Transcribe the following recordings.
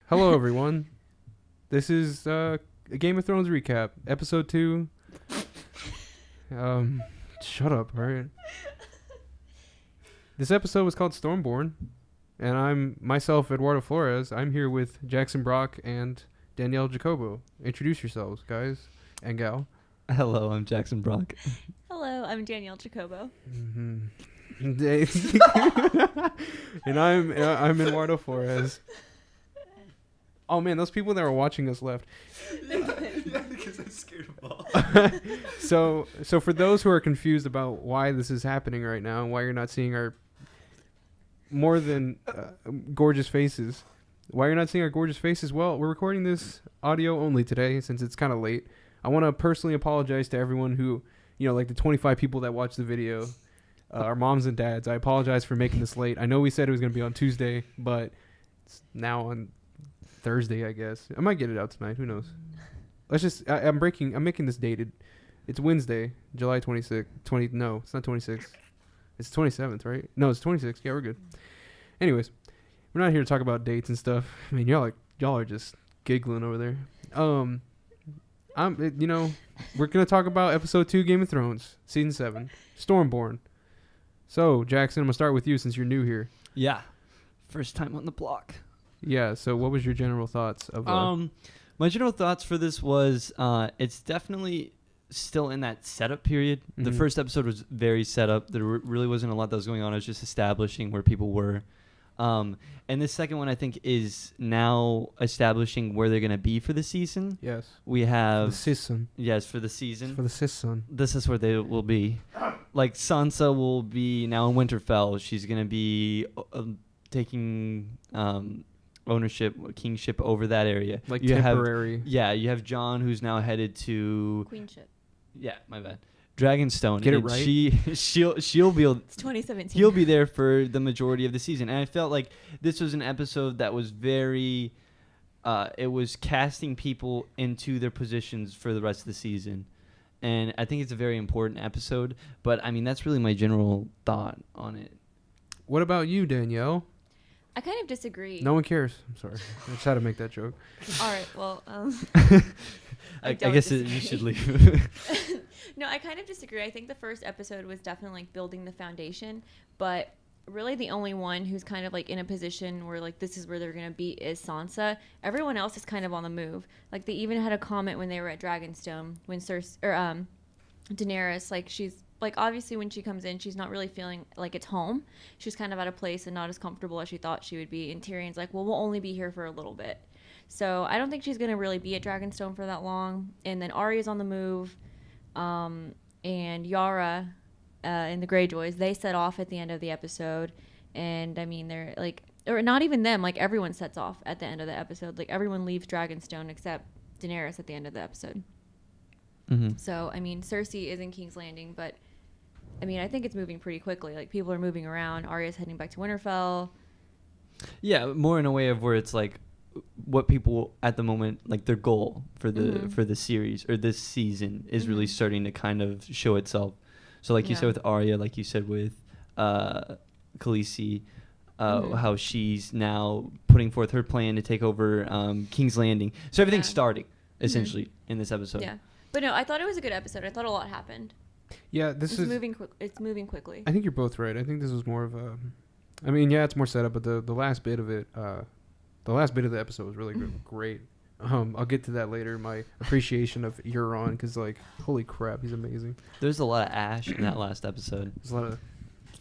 Hello, everyone. This is a Game of Thrones recap, episode 2. Shut up, all right? This episode was called Stormborn, and I'm myself, Eduardo Flores. I'm here with Jackson Brock and Danielle Jacobo. Introduce yourselves, guys and gal. Hello, I'm Jackson Brock. Hello, I'm Danielle Jacobo. Mm-hmm. And I'm Eduardo Flores. Oh man, those people that were watching us left. Yeah, because I'm scared of all. So for those who are confused about why this is happening right now and why you're not seeing our more than gorgeous faces, well, we're recording this audio only today since it's kind of late. I want to personally apologize to everyone who, like the 25 people that watched the video, our moms and dads. I apologize for making this late. I know we said it was going to be on Tuesday, but it's now on Thursday, I guess. I might get it out tonight. Who knows? I'm making this dated. It's Wednesday, July 26th. No, it's not 26th. It's 27th, right? No, it's 26th. Yeah, we're good. Anyways, we're not here to talk about dates and stuff. I mean, y'all are just giggling over there. We're gonna talk about episode 2, Game of Thrones, season 7, Stormborn. So, Jackson, I'm gonna start with you since you're new here. Yeah, first time on the block. Yeah. So, what was your general thoughts of? My general thoughts for this was it's definitely still in that setup period. Mm-hmm. The first episode was very set up. There really wasn't a lot that was going on. It was just establishing where people were. And the second one, I think, is now establishing where they're going to be for the season. Yes. We have... The season. Yes, for the season. For the season. This is where they will be. Like, Sansa will be now in Winterfell. She's going to be taking ownership, kingship over that area. Like you temporary. You have Jon, who's now headed to... Queenship. Yeah, my bad. Dragonstone. Get it right. She'll be. It's 2017. He'll be there for the majority of the season, and I felt like this was an episode that was very. It was casting people into their positions for the rest of the season, and I think it's a very important episode. But I mean, that's really my general thought on it. What about you, Danielle? I kind of disagree. No one cares. I'm sorry. I just had to make that joke. All right. Well, I guess you should leave. No, I kind of disagree. I think the first episode was definitely like building the foundation, but really the only one who's kind of like in a position where like this is where they're going to be is Sansa. Everyone else is kind of on the move. Like they even had a comment when they were at Dragonstone when Daenerys, like she's like obviously when she comes in, she's not really feeling like it's home. She's kind of at a place and not as comfortable as she thought she would be. And Tyrion's like, well, we'll only be here for a little bit. So I don't think she's going to really be at Dragonstone for that long. And then Arya's on the move. And Yara and the Greyjoys, they set off at the end of the episode. And, I mean, they're, like... Or not even them. Like, everyone sets off at the end of the episode. Like, everyone leaves Dragonstone except Daenerys at the end of the episode. Mm-hmm. So, I mean, Cersei is in King's Landing, but... I mean, I think it's moving pretty quickly. Like, people are moving around. Arya's heading back to Winterfell. Yeah, more in a way of where it's, like... what people at the moment, like their goal for the series or this season is really starting to kind of show itself. So like you said with Arya, like you said with Khaleesi, how she's now putting forth her plan to take over King's Landing. So everything's starting essentially in this episode. Yeah, but no, I thought it was a good episode. I thought a lot happened. Yeah, it's moving quickly. I think you're both right. I think this was more of a. I mean, yeah, it's more setup, but the last bit of it. The last bit of the episode was really great. I'll get to that later. My appreciation of Euron, because like, holy crap, he's amazing. There's a lot of ash in that last episode. There's a lot of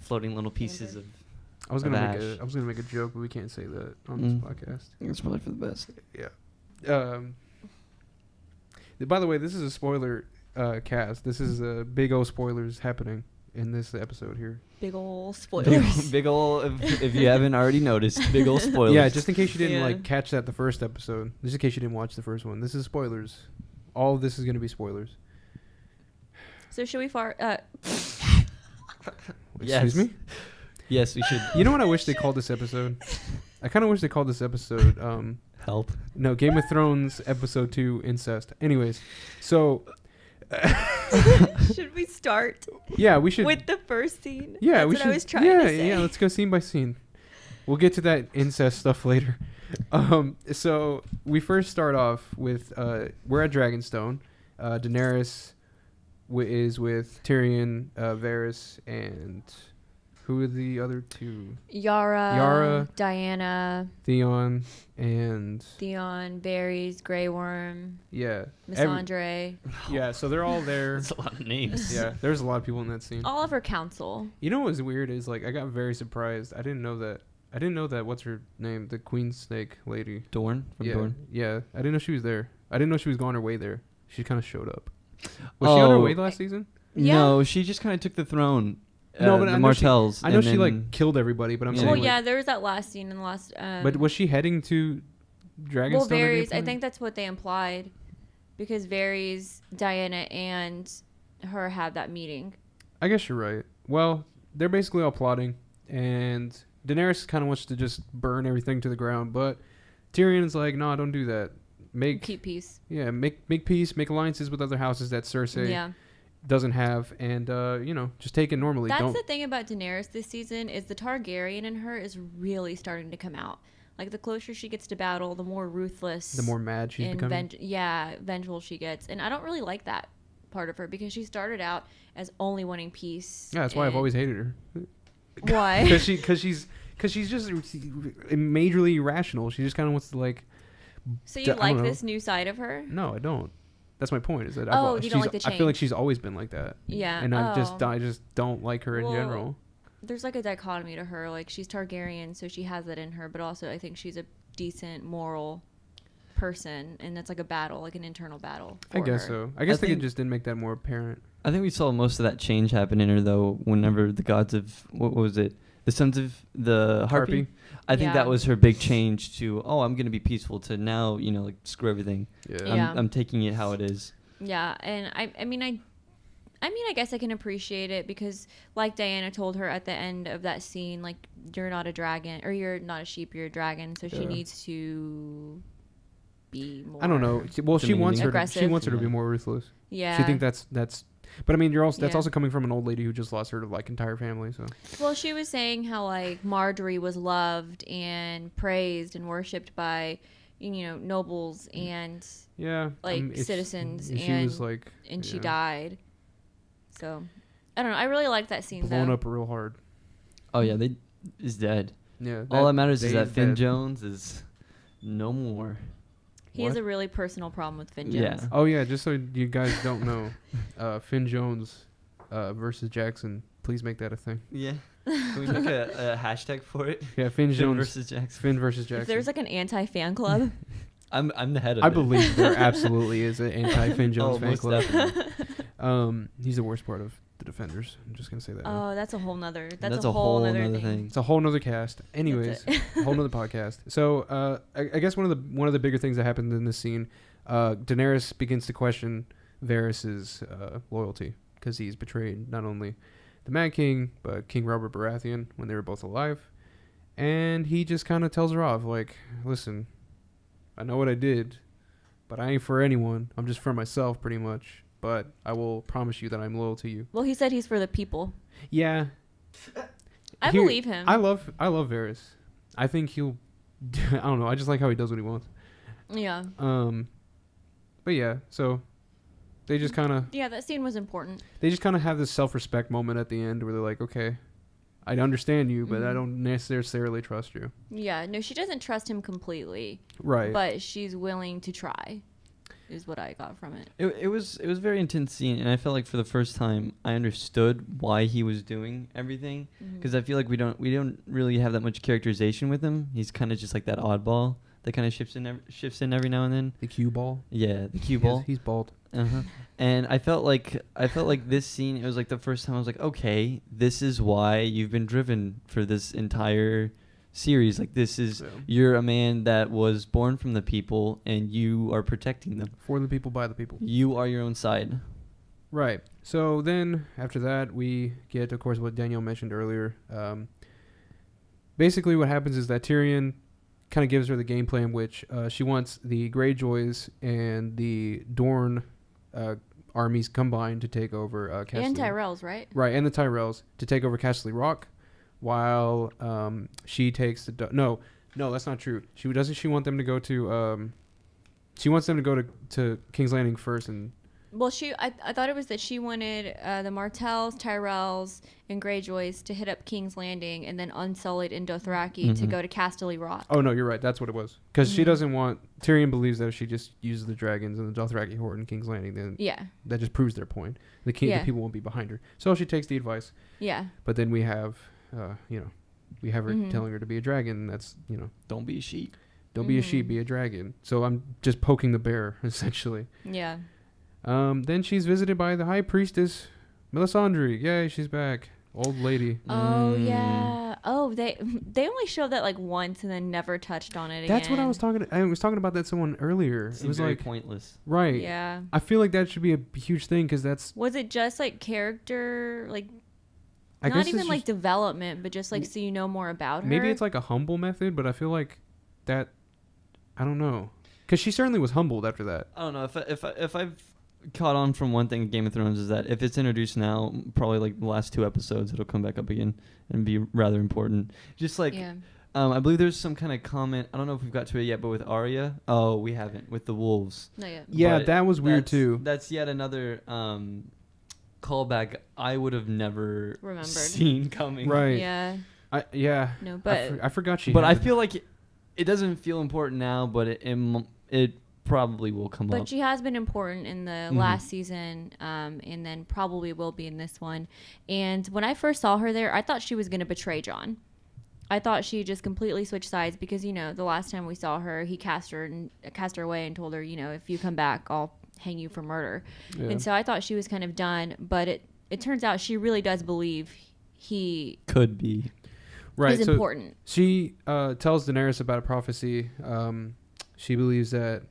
floating little pieces of. I was gonna make a joke, but we can't say that on this podcast. I think it's probably for the best. Yeah. By the way, this is a spoiler cast. This is big old spoilers happening in this episode here. Big ol' spoilers. Big ol', if you haven't already noticed, big ol' spoilers. Yeah, just in case you didn't catch that the first episode. Just in case you didn't watch the first one. This is spoilers. All of this is going to be spoilers. So should we Excuse me? Yes, we should. You know what I wish they called this episode? I kind of wish they called this episode... Help. No, Game of Thrones episode 2, Incest. Anyways, so... Should we start? Yeah, we should. With the first scene? Yeah, That's we what should. I was trying to say. Yeah, let's go scene by scene. We'll get to that incest stuff later. So we first start off with we're at Dragonstone. Daenerys is with Tyrion, Varys, and who are the other two? Yara, Diana, Theon, Varys, Grey Worm, yeah, Missandre. yeah. So they're all there. That's a lot of names. Yeah, there's a lot of people in that scene. All of her council. You know what's weird is like I got very surprised. I didn't know that. What's her name? The Queen Snake lady. Dorne from Dorne. Yeah, I didn't know she was there. I didn't know she was on her way there. She kind of showed up. Was she on her way last season? Yeah. No, she just kind of took the throne. No, but the I know Martells. I know she like killed everybody, but I'm saying. Well, like, yeah, there was that last scene in the last. but was she heading to Dragonstone? Well, Varys. I think that's what they implied, because Varys, Diana, and her had that meeting. I guess you're right. Well, they're basically all plotting, and Daenerys kind of wants to just burn everything to the ground, but Tyrion's like, "No, don't do that. Keep peace." Yeah, make peace, make alliances with other houses that Cersei doesn't have, and just take it normally. That's the thing about Daenerys this season, is the Targaryen in her is really starting to come out. Like, the closer she gets to battle, the more ruthless, the more mad she's becoming. Vengeful she gets, and I don't really like that part of her, because she started out as only wanting peace. Yeah, that's why I've always hated her. Why? Because she's just majorly irrational. She just kind of wants to like. So you like this new side of her? No, I don't. That's my point. Is that you don't like the change? I feel like she's always been like that. Yeah, and I just don't like her in general. There's like a dichotomy to her. Like, she's Targaryen, so she has that in her, but also I think she's a decent moral person, and that's like a battle, like an internal battle. I guess so. I guess they just didn't make that more apparent. I think we saw most of that change happen in her, though, whenever the gods of, what was it? The sons of the Harpy? I think that was her big change to, I'm going to be peaceful, to now, like, screw everything. Yeah. I'm taking it how it is. Yeah, and I guess I can appreciate it, because like Diana told her at the end of that scene, like, you're not a dragon, or you're not a sheep, you're a dragon, so she needs to be more. I don't know. Well, she wants her to be more ruthless. Yeah. She thinks that's but I mean, that's also coming from an old lady who just lost her like entire family, so. Well, she was saying how like Marjorie was loved and praised and worshipped by nobles and citizens, and she was like, and she died. So, I don't know. I really like that scene, blown up real hard. Oh yeah, is dead. Yeah. All that matters is that Finn Jones is no more. He has a really personal problem with Finn Jones. Yeah. Oh yeah, just so you guys don't know, Finn Jones versus Jackson. Please make that a thing. Yeah. Can we make a hashtag for it? Yeah, Finn Jones versus Jackson. Finn versus Jackson. If there's like an anti-fan club. I'm the head of it. I believe there absolutely is an anti-Finn Jones fan club. Definitely. He's the worst part of the Defenders. I'm just gonna say that. Oh, that's a whole nother. That's a whole nother thing. It's a whole nother cast. Anyways, a whole nother podcast. So, I guess one of the bigger things that happened in this scene, Daenerys begins to question Varys's loyalty, because he's betrayed not only the Mad King but King Robert Baratheon when they were both alive, and he just kind of tells her off like, "Listen, I know what I did, but I ain't for anyone. I'm just for myself, pretty much. But I will promise you that I'm loyal to you." Well, he said he's for the people. Yeah. I believe him. I love Varys. I think he'll I don't know. I just like how he does what he wants. Yeah. But yeah, so they just kind of that scene was important. They just kind of have this self-respect moment at the end where they're like, "Okay, I understand you, but I don't necessarily trust you." Yeah, no, she doesn't trust him completely. Right. But she's willing to try. Is what I got from it. It was a very intense scene, and I felt like for the first time I understood why he was doing everything, because I feel like we don't really have that much characterization with him. He's kind of just like that oddball that kind of shifts in every now and then. The cue ball. Yeah, the cue ball. He's bald. And I felt like this scene, it was like the first time I was like, okay, this is why you've been driven for this entire series. Like, this is you're a man that was born from the people, and you are protecting them. For the people, by the people. You are your own side. Right. So then after that, we get, of course, what Danielle mentioned earlier. Basically what happens is that Tyrion kind of gives her the game plan, which she wants the Greyjoys and the Dorne armies combined to take over Castle. And Tyrells, right? Right, and the Tyrells to take over Castle Rock, while she takes No, that's not true. She want them to go to she wants them to go to King's Landing first and. Well, I thought it was that she wanted the Martells, Tyrells, and Greyjoys to hit up King's Landing and then Unsullied and Dothraki to go to Casterly Rock. Oh, no, you're right. That's what it was. Because she doesn't want... Tyrion believes that if she just uses the dragons and the Dothraki horde in King's Landing, then that just proves their point. The people won't be behind her. So she takes the advice. Yeah. But then we have, we have her telling her to be a dragon. That's, Don't be a sheep. Don't be a sheep, be a dragon. So I'm just poking the bear, essentially. Yeah. Then she's visited by the High Priestess, Melisandre. Yay, she's back. Old lady. Oh, yeah. Oh, they only showed that like once and then never touched on it again. That's what I was talking about that to someone earlier. It was very like pointless. Right. Yeah. I feel like that should be a huge thing because that's... Was it just like character, like... I not guess even it's like just, development, but just like so you know more about her? maybe it's like a humble method, but I feel like that... I don't know. Because she certainly was humbled after that. I don't know. If I've caught on from one thing in Game of Thrones is that if it's introduced now, probably like the last 2 episodes, it'll come back up again and be rather important. Just like, I believe there's some kind of comment. I don't know if we've got to it yet, but with Arya, we haven't with the wolves. Not yet. Yeah, But that was weird too. That's yet another callback I would have never Remembered. seen coming. Right. Yeah. No, but I forgot she. But had I feel like it doesn't feel important now, but it probably will come up. But she has been important in the last season, and then probably will be in this one. And when I first saw her there, I thought she was going to betray Jon. I thought she just completely switched sides because, the last time we saw her, he cast her away and told her, if you come back, I'll hang you for murder. Yeah. And so I thought she was kind of done, but it turns out she really does believe he could be. Right. Is important. She tells Daenerys about a prophecy. She believes that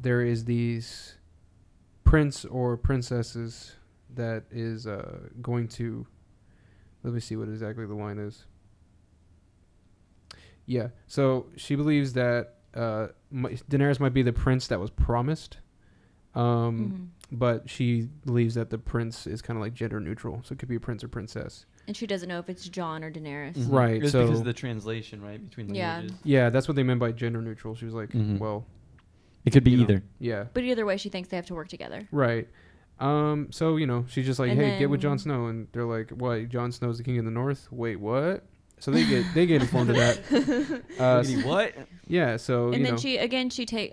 there is these prince or princesses that is going to... Let me see what exactly the line is. Yeah. So she believes that Daenerys might be the prince that was promised. But she believes that the prince is kind of like gender neutral. So it could be a prince or princess. And she doesn't know if it's Jon or Daenerys. Mm-hmm. Right. It's so because of the translation, right? Between languages. Yeah, that's what they meant by gender neutral. She was like, well... It could be either. Yeah. But either way, she thinks they have to work together. Right. So, she's just like, And hey, get with Jon Snow. And they're like, what? Jon Snow's the king of the north? Wait, what? So they get informed of that. What? Yeah, so, and then she take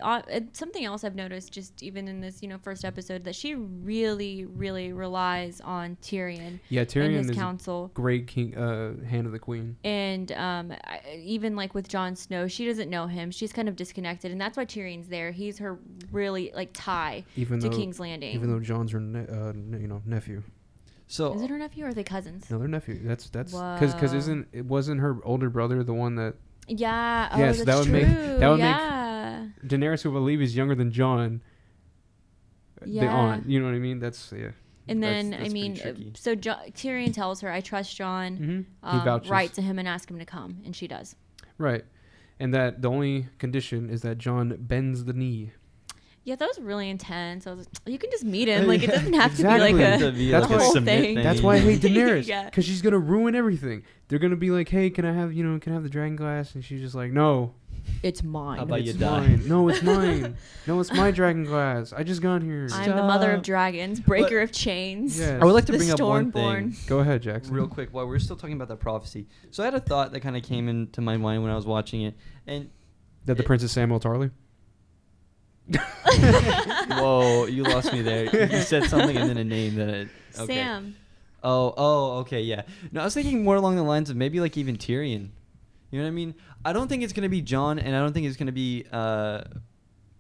something else I've noticed just even in this, first episode, that she really, really relies on Tyrion. Yeah, Tyrion and his is counsel. Great king, hand of the queen. And even like with Jon Snow, she doesn't know him. She's kind of disconnected, and that's why Tyrion's there. He's her really like tie to King's Landing. Even though Jon's her nephew. So is it her nephew or are they cousins? No, they're nephew. That's because wasn't her older brother the one that? Yeah. Oh, yes, that's that would true. make Daenerys, who I believe is younger than Jon. Yeah. The aunt. You know what I mean? That's And then that's so Tyrion tells her, "I trust Jon. He vouches. Write to him and ask him to come," and she does. Right, and that the only condition is that Jon bends the knee. Yeah, that was really intense. I was like, you can just meet him. Like, it doesn't have to be like that's a whole thing. That's why I hate Daenerys. Because she's going to ruin everything. They're going to be like, hey, can I have the dragon glass? And she's just like, no. It's mine. How about it's you die? Mine. No, it's mine. No, it's my dragon glass. I just got here. I'm the mother of dragons, breaker of chains. Yes. I would like to the bring up one Stormborn. thing. Go ahead, Jackson. Real quick, while we're still talking about that prophecy. So I had a thought that kind of came into my mind when I was watching it. And that the Princess Samuel Tarly? Whoa, you lost me there. You said something and then a name that it... Okay. Sam. Oh, okay, yeah. No, I was thinking more along the lines of maybe like even Tyrion. You know what I mean? I don't think it's going to be Jon, and I don't think it's going to be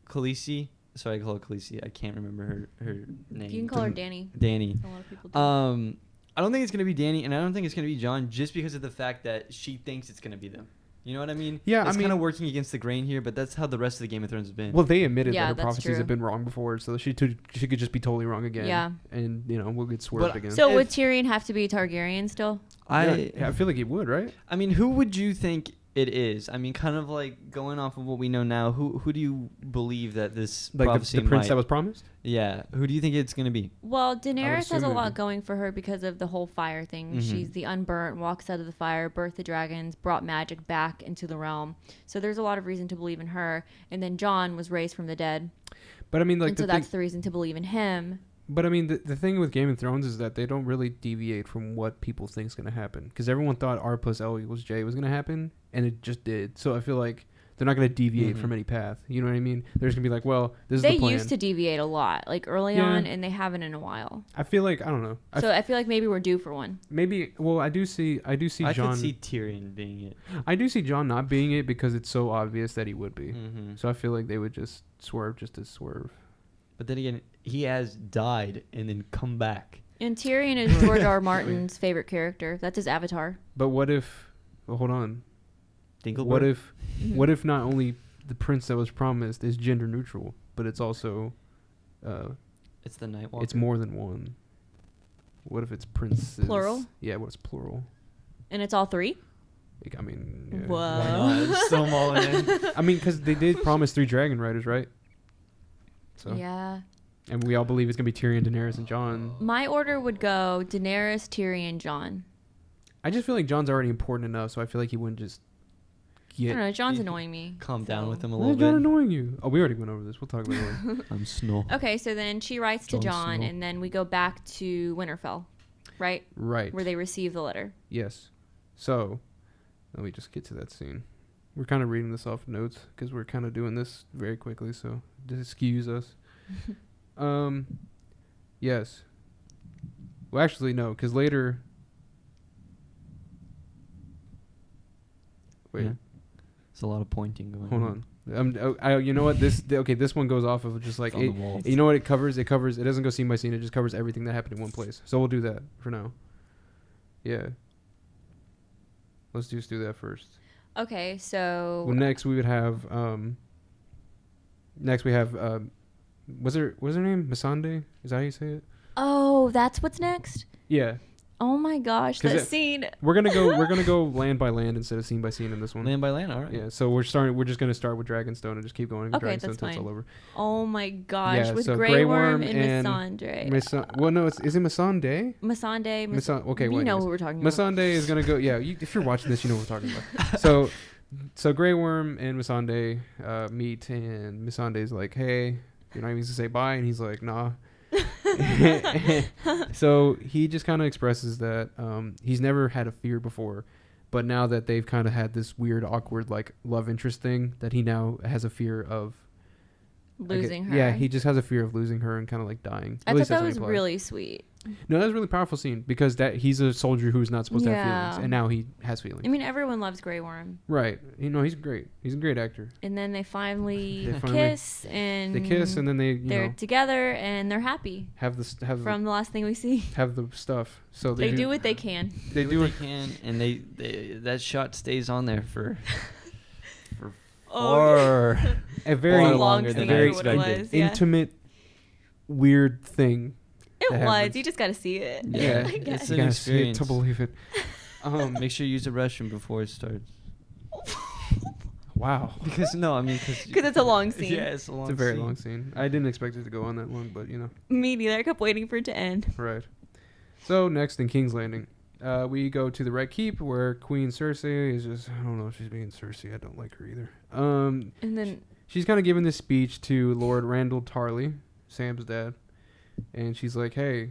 Khaleesi. Sorry, I call her Khaleesi. I can't remember her name. You can call her Dany. Dany. A lot of people do. I don't think it's going to be Dany, and I don't think it's going to be Jon just because of the fact that she thinks it's going to be them. You know what I mean? Yeah, it's kind of working against the grain here, but that's how the rest of the Game of Thrones has been. Well, they admitted that her that's prophecies true. have been wrong before, so she could just be totally wrong again. Yeah. And, we'll get swerved again. So would Tyrion have to be Targaryen still? I feel like he would, right? I mean, who would you think It is. I mean, kind of like going off of what we know now. Who do you believe that this Like prophecy the prince might? that was promised. Yeah. Who do you think it's gonna be? Well, Daenerys has assume a it'd lot be- going for her because of the whole fire thing. She's the unburnt, walks out of the fire, birthed the dragons, brought magic back into the realm. So there's a lot of reason to believe in her. And then Jon was raised from the dead. But I mean, like And the so thing, that's the reason to believe in him. but I mean, the thing with Game of Thrones is that they don't really deviate from what people think is gonna happen. Because everyone thought R plus L equals J was gonna happen, and it just did. So I feel like they're not gonna deviate from any path. You know what I mean? They're just gonna be like, well, this is They the plan. used to deviate a lot, like early Yeah. on, and they haven't in a while. I feel like I don't know. So I feel like maybe we're due for one. Maybe. Well, I do see I John. could see Tyrion being it. I do see John not being it because it's so obvious that he would be. Mm-hmm. So I feel like they would just swerve just to swerve. But then again, he has died and then come back. And Tyrion is George R. R. Martin's favorite character. That's his avatar. But what if? Well, hold on. Dinkelberg? What if? What if not only the prince that was promised is gender neutral, but it's also, It's the Night Walker. it's more than one. What if it's princes? Plural? Yeah. What's plural? And it's all three? Like, I mean. Yeah. Whoa. Why not? Just throw 'em all in. I mean, because they did promise 3 dragon riders, right? So. Yeah. And we all believe it's gonna be Tyrion, Daenerys, and Jon. My order would go Daenerys, Tyrion, Jon. I just feel like Jon's already important enough, so I feel like he wouldn't just I get. don't know. Jon's annoying me. Calm down so- with him a Why little is Jon bit. annoying you? Oh, we already went over this. We'll talk about it later. I'm Snow. Okay, so then she writes to Jon Jon, Snow. and then we go back to Winterfell, right? Right. Where they receive the letter. Yes. So, let me just get to that scene. We're kind of reading this off notes because we're kind of doing this very quickly, so just excuse us. Yes. Well, actually, no, because later. Wait, Yeah. There's a lot of pointing going hold on. You know what? This one goes off of just like It's on the walls. you know what it covers. It covers. It doesn't go scene by scene. It just covers everything that happened in one place. So we'll do that for now. Yeah. Let's just do that first. Okay, so Well, next we would have. Next we have. Was her name Missandei? Is that how you say it? oh, that's what's next. Yeah. Oh my gosh, 'Cause that it- scene. We're gonna go land by land instead of scene by scene in this one. Land by land, all right. Yeah. So we're just gonna start with Dragonstone and just keep going with Okay, Dragonstone that's until it's fine. all over. Oh my gosh, Yeah, with so Grey Grey Worm Worm and and Missandei. Well, no, is it Missandei? Missandei. Okay, you wait. know who we're talking about. Missandei is gonna go. Yeah, if you're watching this, you know what we're talking about. So Grey Worm and Missandei meet, and Missandei's like, "Hey, you're not even gonna say bye," and he's like, "Nah." So he just kind of expresses that he's never had a fear before, but now that they've kind of had this weird, awkward like love interest thing, that he now has a fear of Losing her. Yeah, he just has a fear of losing her and kind of like dying. I At thought least that's that what he was implies. really sweet. No, that was a really powerful scene because that he's a soldier who's not supposed to have Yeah. feelings, and now he has feelings. I mean, everyone loves Grey Worm. Right. He's great. He's a great actor. And then they finally, They finally- kiss, and They kiss and then they they're together and they're happy have from the last thing we see. have the stuff. So They do what they can. They do do what it. they can, and they that shot stays on there for Oh, A very Far long longer scene, than very I what it expected. was. Yeah. intimate, weird thing. It that was. happens. You just got to see it. Yeah, I guess. It's you an gotta see it experience. to believe it. Make sure you use the restroom before it starts. Wow, Because Because it's a long scene. Yeah, it's a long. it's a very scene. long scene. I didn't expect it to go on that long, but Me neither. I kept waiting for it to end. right. So next in King's Landing, we go to the Red Keep where Queen Cersei is just I don't know if she's being Cersei. I don't like her either. And then She's kind of giving this speech to Lord Randall Tarley, Sam's dad, and she's like, "Hey,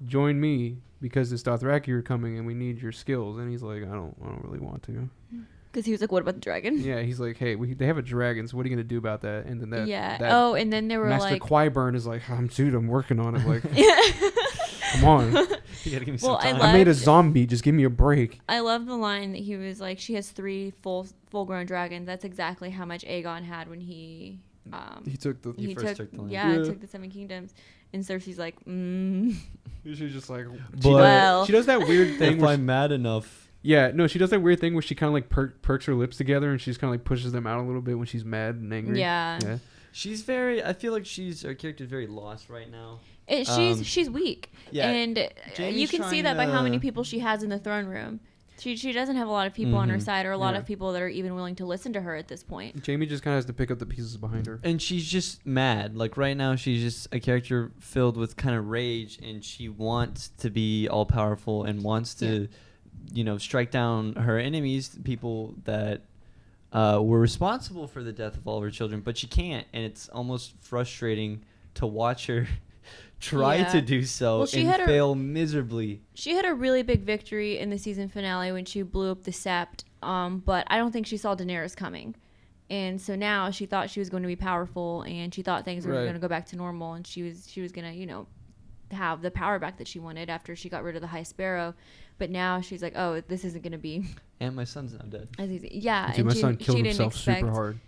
join me because the Dothraki are coming and we need your skills." And he's like, "I don't really want to." because he was like, "What about the dragon?" Yeah, he's like, "Hey, they have a dragon, so what are you gonna do about that?" And then that Oh, and then they were Master like, Qyburn is like, I'm working on it. Like, come on, You gotta give me Well, some time. I made a liked- zombie. Just give me a break. I love the line that he was like, "She has 3 full-grown dragons." That's exactly how much Aegon had when he He took the. He first took the land. yeah, Yeah. took the 7 kingdoms. And Cersei's like, She's just like, Well. she does that weird thing. If Where I'm mad enough, she does that weird thing where she kind of like perks her lips together and she's kind of like pushes them out a little bit when she's mad and angry. yeah. Yeah. she's very. I feel like her character's very lost right now. She's weak. Yeah, And you Jaime's can see that by how trying many to- people she has in the throne room. She doesn't have a lot of people on her side, or a lot of people that are even willing to listen to her at this point. Jamie just kind of has to pick up the pieces behind her. And she's just mad. Like right now, she's just a character filled with kind of rage, and she wants to be all powerful and wants to, strike down her enemies, people that were responsible for the death of all of her children. But she can't, and it's almost frustrating to watch her try to do so and fail miserably. She had a really big victory in the season finale when she blew up the Sept, but I don't think she saw Daenerys coming. And so now she thought she was going to be powerful, and she thought things were going to go back to normal, and she was going to, have the power back that she wanted after she got rid of the High Sparrow. But now she's like, oh, this isn't going to be. And my son's now dead. Yeah. Dude, my son killed himself super hard.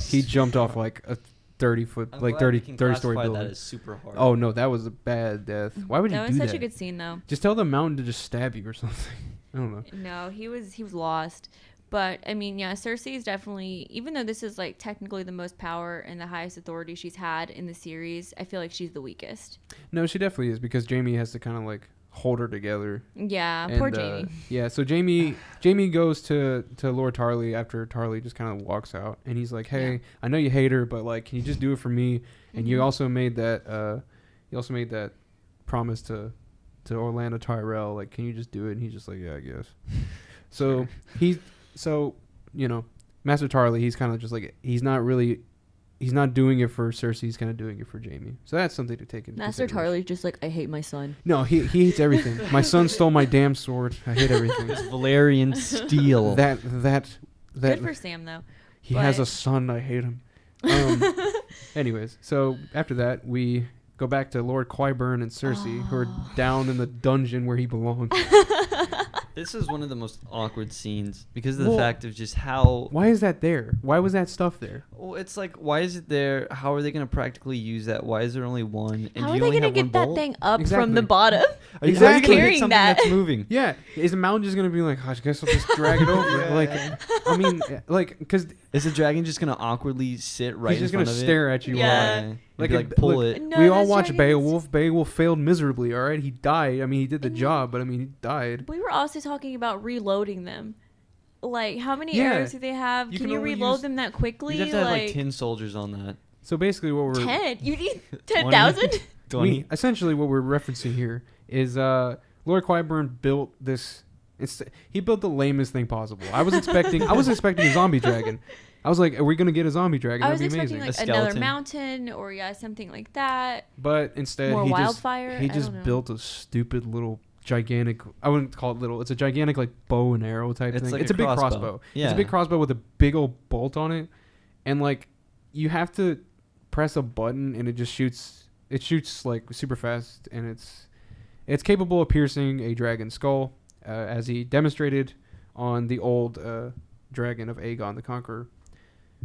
He jumped off like a 30-foot, like 30 story building. That is super hard. Oh no, that was a bad death. Why would you do that? That was such a good scene, though. Just tell the mountain to just stab you or something. I don't know. No, he was lost. But I mean, yeah, Cersei is definitely, even though this is like technically the most power and the highest authority she's had in the series, I feel like she's the weakest. No, she definitely is, because Jamie has to kind of like hold her together. Yeah, poor Jamie. Yeah, so Jamie goes to Lord Tarly after Tarly just kind of walks out, and he's like, "Hey, I know you hate her, but like, can you just do it for me?" And you also made that promise to Orlando Tyrell, like, can you just do it? And he's just like, "Yeah, I guess." So Master Tarly, he's kind of just like, he's not doing it for Cersei, he's kind of doing it for Jamie. So that's something to take into Master Tarly's just like, I hate my son. No, he hates everything. My son stole my damn sword. I hate everything. It's Valerian steel. That Good for Sam, though. He has a son. I hate him. Anyways, so after that, we go back to Lord Qyburn and Cersei, who are down in the dungeon where he belongs. This is one of the most awkward scenes because of the fact of just how... Why is that there? Why was that stuff there? Well, it's like, why is it there? How are they going to practically use that? Why is there only one? And how are they going to get that thing up from the bottom? Are you exactly. carrying something that's moving? Yeah. Is the mountain just going to be like, I guess I'll just drag it over? Like, I mean, like, because... Is the dragon just going to awkwardly sit right in front of it? He's just going to stare at you. Yeah. Like pull it. No, we all watched Beowulf. Beowulf failed miserably, all right? He died. I mean, he did the job, but I mean, he died. We were also talking about reloading them. Like, how many arrows do they have? Can you reload them that quickly? You have to have like 10 soldiers on that. So basically what we're... 10? You need 10,000? 20. Essentially what we're referencing here is Lord Qyburn built this... he built the lamest thing possible. I was expecting a zombie dragon. I was like, are we going to get a zombie dragon? I was That'd be expecting amazing. like another mountain or something like that. But instead he just built a stupid little gigantic, I wouldn't call it little, it's a gigantic like bow and arrow type thing. Like it's a big crossbow. Yeah. It's a big crossbow with a big old bolt on it. And like you have to press a button and it shoots like super fast, and it's capable of piercing a dragon's skull, as he demonstrated on the old dragon of Aegon the Conqueror.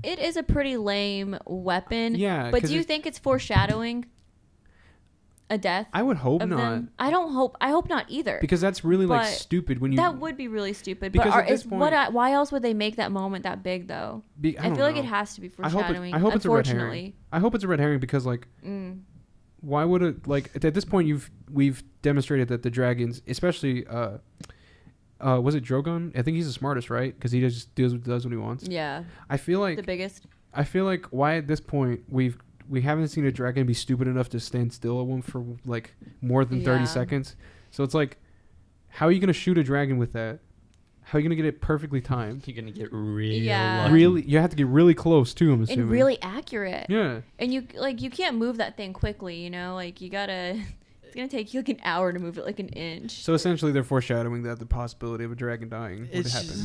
It is a pretty lame weapon. Yeah. But do you think it's foreshadowing a death? I would hope not. Them? I hope not either. Because that's really like stupid when you... That would be really stupid. Because but at this point, why else would they make that moment that big though? I feel like it has to be foreshadowing. I hope it's a red herring. I hope it's a red herring because like... Why would it... Like at this point we've demonstrated that the dragons, especially... was it Drogon? I think he's the smartest, right? Because he just does what he wants. Yeah. I feel like... The biggest. I feel like why at this point we haven't seen a dragon be stupid enough to stand still at one for like more than 30 seconds. So it's like, how are you going to shoot a dragon with that? How are you going to get it perfectly timed? You're going to get really lucky. You have to get really close too, I'm assuming. And really accurate. Yeah. And you can't move that thing quickly, like you got to... It's going to take you like an hour to move it like an inch. So essentially they're foreshadowing that the possibility of a dragon dying would happen.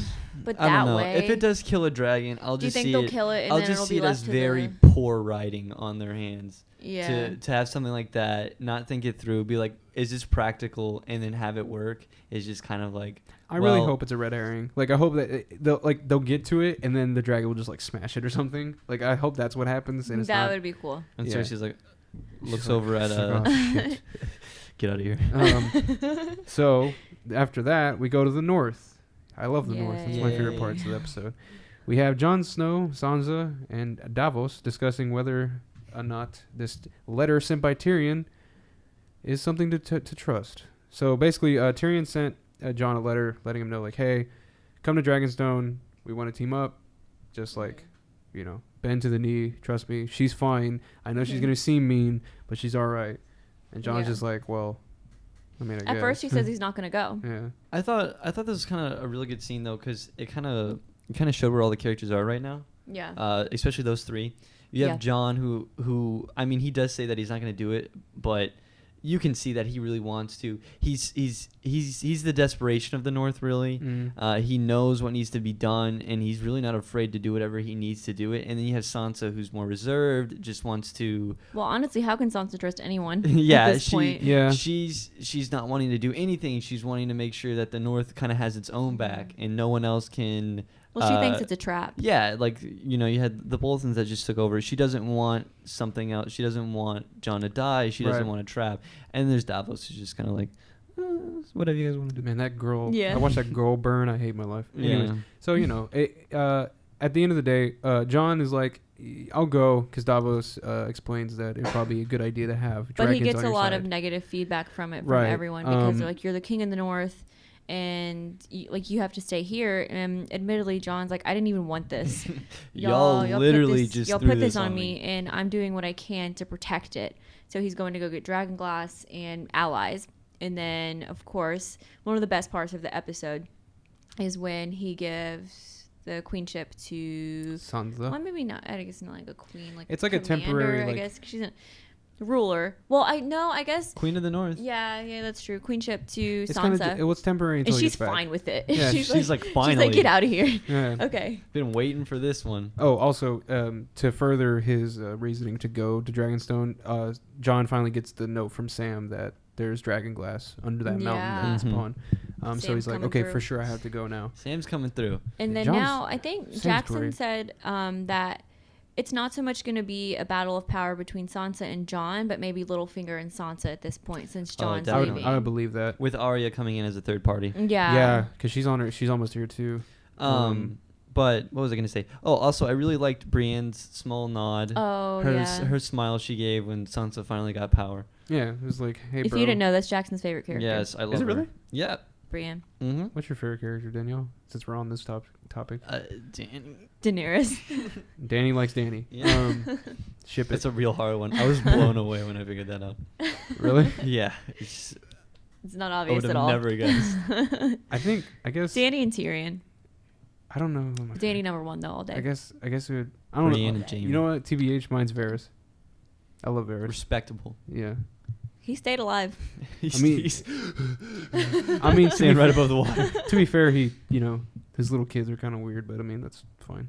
But I don't know. way... If it does kill a dragon, I'll just see it... Do you think they'll kill it and I'll then just it'll see be it left as to very the... poor writing on their hands. Yeah. To have something like that, not think it through, be like, is this practical, and then have it work is just kind of like... I really hope it's a red herring. Like, I hope that they'll get to it, and then the dragon will just like smash it or something. Like, I hope that's what happens. And that would be cool. And so she's like, looks over at... oh, shit. Get out of here. So after that, we go to the north. I love the north. It's my favorite parts of the episode. We have Jon Snow, Sansa, and Davos discussing whether or not this letter sent by Tyrion is something to trust. So basically, Tyrion sent John a letter letting him know, like, hey, come to Dragonstone. We want to team up. Just like, bend to the knee. Trust me. She's fine. I know she's going to seem mean, but she's all right. And John's just like, well, I mean, I guess. At first he says he's not going to go. Yeah. I thought this was kind of a really good scene, though, because it kind of showed where all the characters are right now. Yeah. Especially those three. You have John, who I mean, he does say that he's not going to do it, but you can see that he really wants to. He's the desperation of the North, really. He knows what needs to be done, and he's really not afraid to do whatever he needs to do it. And then you have Sansa, who's more reserved, just wants to. Well, honestly, how can Sansa trust anyone? Yeah, at this point? She's not wanting to do anything. She's wanting to make sure that the North kind of has its own back, and no one else can. Well, she thinks it's a trap. Yeah, like, you had the Boltons that just took over. She doesn't want something else. She doesn't want John to die. She doesn't want a trap. And there's Davos who's just kind of like, whatever you guys want to do. Man, that girl. Yeah. I watched that girl burn. I hate my life. Anyways, so, at the end of the day, John is like, I'll go, because Davos explains that it'd probably be a good idea to have dragons on your side. But he gets a lot of negative feedback from it from everyone, because they're like, you're the king in the North. And you have to stay here. And admittedly, John's like, I didn't even want this. y'all literally y'all put this on me, and I'm doing what I can to protect it. So he's going to go get Dragonglass and allies. And then, of course, one of the best parts of the episode is when he gives the queenship to Sansa. Well, maybe not. I guess not like a queen. Like it's like a temporary. I guess she's a ruler. Well, I guess Queen of the North. Yeah, that's true. Queenship to it's Sansa. It was temporary until and he she's gets back. fine with it. Yeah, she's like, finally. She's like, get out of here. Yeah. Okay. Been waiting for this one. Oh, also, to further his reasoning to go to Dragonstone, John finally gets the note from Sam that there's Dragonglass under that mountain that it's upon. So he's like, okay, for sure I have to go now. Sam's coming through. And then now I think Jackson said that it's not so much going to be a battle of power between Sansa and Jon, but maybe Littlefinger and Sansa at this point, since Jon's leaving. I would believe that. With Arya coming in as a third party. Yeah. Yeah, because she's almost here too. But what was I going to say? Oh, also, I really liked Brienne's small nod. Oh, her smile she gave when Sansa finally got power. Yeah, it was like, hey, if bro. you didn't know, that's Jackson's favorite character. Yes, I love her. Is it really? Yeah. Brienne. Mm-hmm. What's your favorite character, Danielle? Since we're on this topic. Danny. Daenerys. Danny likes Danny. Yeah. Ship it. It's a real hard one. I was blown away when I figured that out. Really? Yeah. It's not obvious at I all. would have never guessed. I guess. Danny and Tyrion. I don't know. Danny number one though all day. I guess it would. I don't Brienne know. and Jaime. You know what? TBH, mine's Varys. I love Varys. Respectable. Yeah. He stayed alive. I mean, he's staying right above the water. To be fair, his little kids are kind of weird, but I mean that's fine.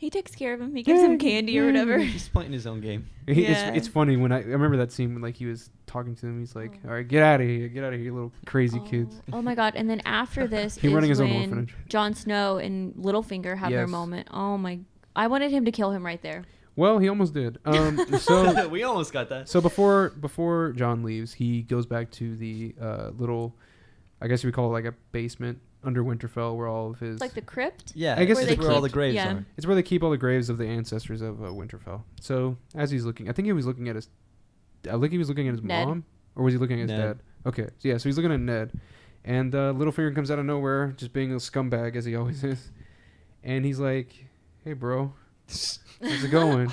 He takes care of him. He gives him candy or whatever. He's playing his own game. It's funny when I remember that scene when like he was talking to them. He's like, "All right, get out of here, you little crazy kids." Oh my god! And then after this, He's running his own when orphanage. Jon Snow and Littlefinger have their moment. Oh my! I wanted him to kill him right there. Well, he almost did. So we almost got that. So before Jon leaves, he goes back to the little, I guess we call it like a basement under Winterfell, where all of his like the crypt. Yeah, I guess it's where all the graves are. It's where they keep all the graves of the ancestors of Winterfell. So as he's looking, I think he was looking at his Ned. mom, or was he looking at his dad? Okay, so yeah, so he's looking at Ned, and Littlefinger comes out of nowhere, just being a scumbag as he always is, and he's like, "Hey, bro, how's it going?"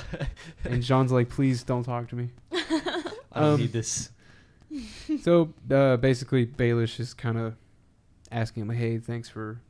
And Jon's like, "Please don't talk to me. I don't need this." So basically, Baelish is kind of asking him, "Hey, thanks for,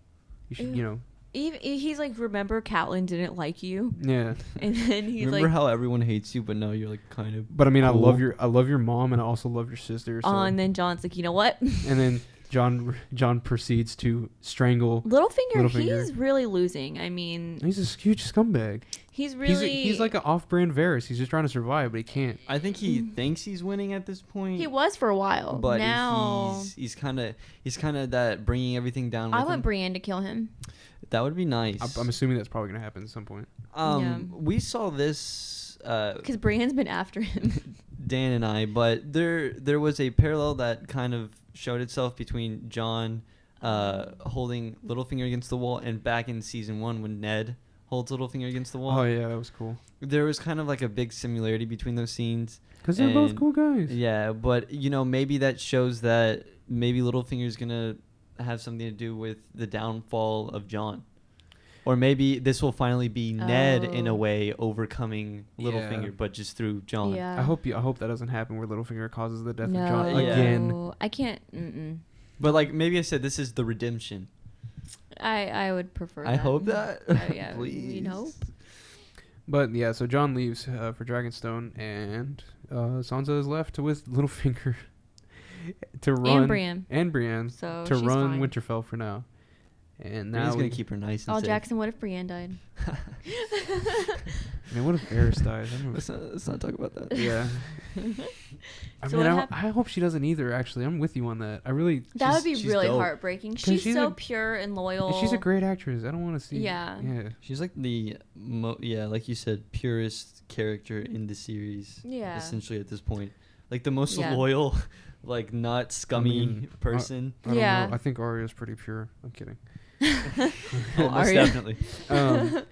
He's like, remember Catelyn didn't like you? Yeah. And then he's remember like, how everyone hates you, but now you're like kind of. But I mean, cool. I love your mom, and I also love your sister. So. And then Jon's like, you know what? And then Jon proceeds to strangle Littlefinger. He's really losing. I mean, he's a huge scumbag. He's really he's like an off-brand Varys. He's just trying to survive, but he can't. I think he thinks he's winning at this point. He was for a while, but now he's kind of that bringing everything down. I with want him. Brienne to kill him. That would be nice. I'm assuming that's probably gonna happen at some point. We saw this because Brienne's been after him. Dan and I, but there was a parallel that kind of showed itself between Jon holding Littlefinger against the wall and back in season 1 when Ned holds Littlefinger against the wall. Oh yeah, that was cool. There was kind of like a big similarity between those scenes. Because they're both cool guys. Yeah, but maybe that shows that maybe Littlefinger's gonna have something to do with the downfall of John. Or maybe this will finally be Ned in a Oh. way overcoming Littlefinger, Yeah. but just through John. Yeah. I hope that doesn't happen where Littlefinger causes the death no. of John Yeah. again. I can't. Mm-mm. But like maybe I said this is the redemption. I would prefer. I that. hope that. Oh, yeah, Please. we'd hope. But yeah, so John leaves for Dragonstone, and Sansa is left with Littlefinger to run And Brienne. Brienne So to she's run fine. Winterfell for now. And now Brienne's we, gonna keep her nice and Oh, safe. Jackson, what if Brienne died? man, what if Varys dies? I don't know. Let's not talk about that. Yeah. I So mean, what I hope she doesn't either. Actually, I'm with you on that. I really. That would be she's really dope. heartbreaking. She's she's so a- pure and loyal. And she's a great actress. I don't want to see. Yeah. Yeah. She's like the like you said, purest character in the series. Yeah. Essentially at this point, like the most Yeah. loyal, like not scummy mean, person. I don't Yeah. know. I think Arya's pretty pure. I'm kidding. Oh, most Arya. definitely.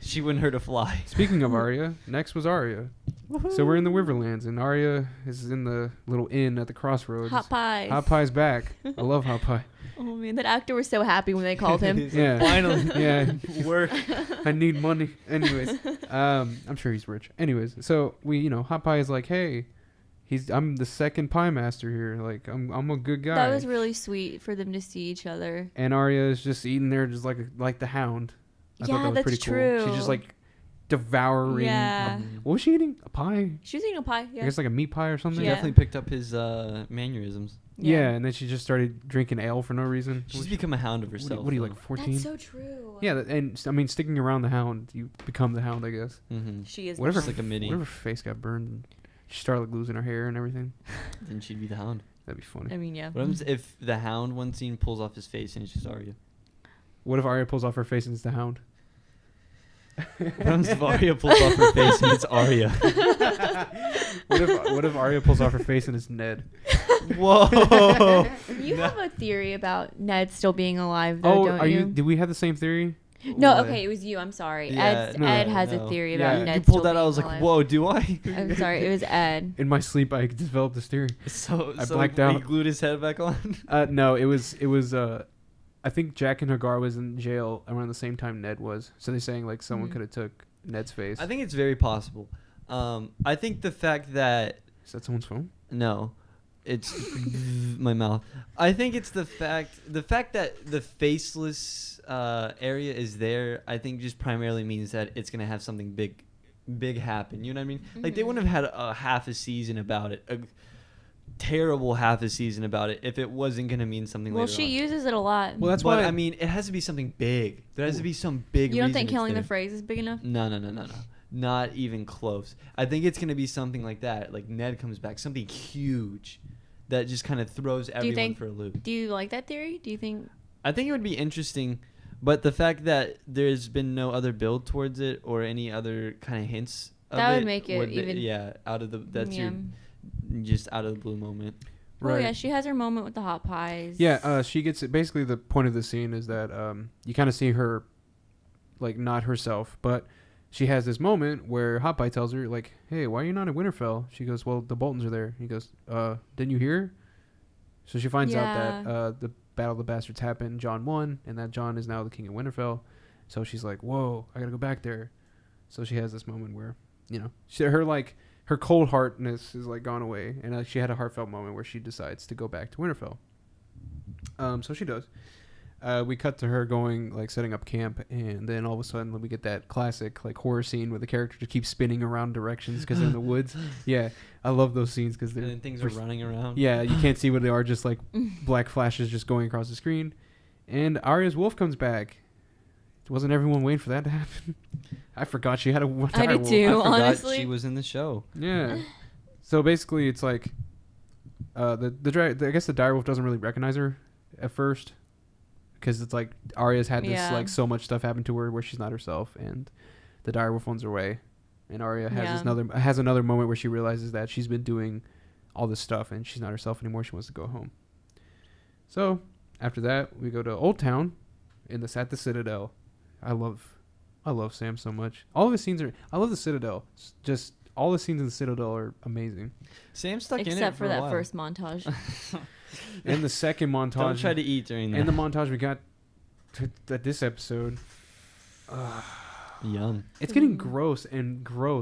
She wouldn't hurt a fly. Speaking of Arya, next was Arya. So we're in the Riverlands, and Arya is in the little inn at the crossroads. Hot pies. Hot Pie's back. I love Hot Pie. Oh man, that actor was so happy when they called him. He's Yeah. like, finally. Yeah. Work. I need money. Anyways, I'm sure he's rich. Anyways, so Hot Pie is like, hey, I'm the second pie master here. Like, I'm a good guy. That was really sweet for them to see each other. And Arya is just eating there, just like the Hound. I thought Yeah, that was that's pretty true. cool. She's just like devouring. Yeah. What was she eating? A pie? She was eating a pie. I Yeah. guess like a meat pie or something. She Yeah. definitely picked up his mannerisms. Yeah, and then she just started drinking ale for no reason. She's become a hound of herself. What are you though. like 14? That's so true. Yeah, and I mean, sticking around the Hound, you become the Hound, I guess. Mm-hmm. She is. Whatever, Just like a mini. whatever face got burned, she started like losing her hair and everything. Then she'd be the hound. That'd be funny. I mean, yeah. What happens if the hound one scene pulls off his face and it's just Arya? What if Arya pulls off her face and it's the Hound? What happens if Arya pulls off her face and it's Arya? What if Arya pulls off her face and it's Ned? Whoa! You have a theory about Ned still being alive, Oh, though, don't are you? you? Did we have the same theory? No, What? okay, it was you. I'm sorry. Yeah, Ed has no. a theory Yeah. about You Ned. You pulled still that out. I being was like, alive. whoa, do I? I'm sorry. It was Ed. In my sleep, I developed this theory. So I blacked out. He glued his head back on. No, it was. I think Jack and Hagar was in jail around the same time Ned was. So they're saying like someone Mhm. could have took Ned's face. I think it's very possible. I think the fact that Is that someone's phone? no, it's my mouth. I think it's the fact that the faceless area is there. I think just primarily means that it's gonna have something big happen. You know what I mean? Like they Mhm. wouldn't have had a half a season about it. A terrible half a season about it if it wasn't gonna mean something Well, later she on. uses it a lot. Well, that's But why I mean, it has to be something big. There has to be some big. You don't reason think it's killing the there. phrase is big enough? No. Not even close. I think it's gonna be something like that. Like Ned comes back, something huge that just kind of throws everyone think- for a loop. Do you like that theory? Do you think? I think it would be interesting, but the fact that there's been no other build towards it or any other kind of hints of That would it make it even- out of the that's Yeah. your just out of the blue moment. Oh yeah, she has her moment with the hot pies. Yeah, she gets it. Basically, the point of the scene is that you kind of see her, like, not herself, but she has this moment where Hot Pie tells her, like, hey, why are you not at Winterfell? She goes, well, the Boltons are there. He goes, didn't you hear? So she finds out that the Battle of the Bastards happened, Jon won, and that Jon is now the king of Winterfell. So she's like, whoa, I gotta go back there. So she has this moment where, her cold heartness is like gone away, and she had a heartfelt moment where she decides to go back to Winterfell. So she does. We cut to her going, like, setting up camp, and then all of a sudden we get that classic, like, horror scene where the character just keeps spinning around directions because they're in the woods. Yeah, I love those sces because And then things are running around. Yeah, you can't see what they are, just like black flashes just going across the screen. And Arya's wolf comes back. Wasn't everyone waiting for that to happen? I forgot she had a wolf. I did I too. forgot honestly, she was in the show. Yeah. So basically, it's like I guess the direwolf doesn't really recognize her at first, because it's like Arya's had this like so much stuff happen to her where she's not herself, and the direwolf runs away, and Arya has another moment where she realizes that she's been doing all this stuff and she's not herself anymore. She wants to go home. So after that, we go to Old Town, at the Citadel. I love Sam so much. All of his scenes are. I love the Citadel. Just all the scenes in the Citadel are amazing. Sam stuck in it Except for a that while. first montage. And the second montage. Don't try to eat during that. And the montage we got at this episode. Yum. It's getting gross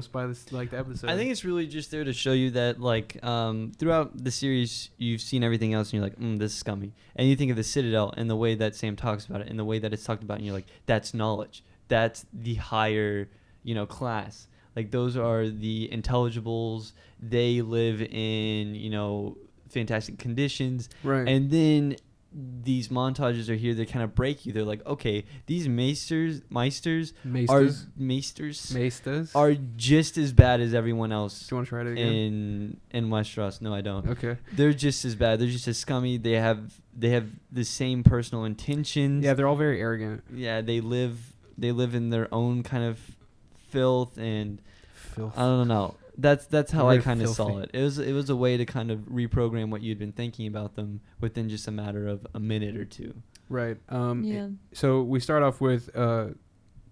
by this like the episode. I think it's really just there to show you that like throughout the series you've seen everything else and you're like, this is scummy. And you think of the Citadel and the way that Sam talks about it and the way that it's talked about and you're like, that's knowledge. That's the higher, class. Like those are the intelligibles. They live in, fantastic conditions. Right. And then these montages are here. They kind of break you. They're like, okay, these meisters are just as bad as everyone else. Do you want to try it again? In Westeros? No, I don't. Okay. They're just as bad. They're just as scummy. They have the same personal intentions. Yeah, they're all very arrogant. Yeah, they live in their own kind of filth and Filth. I don't know. That's how I Very kind of saw filthy. it. It was a way to kind of reprogram what you'd been thinking about them within just a matter of a minute or two. Right. Yeah. So we start off with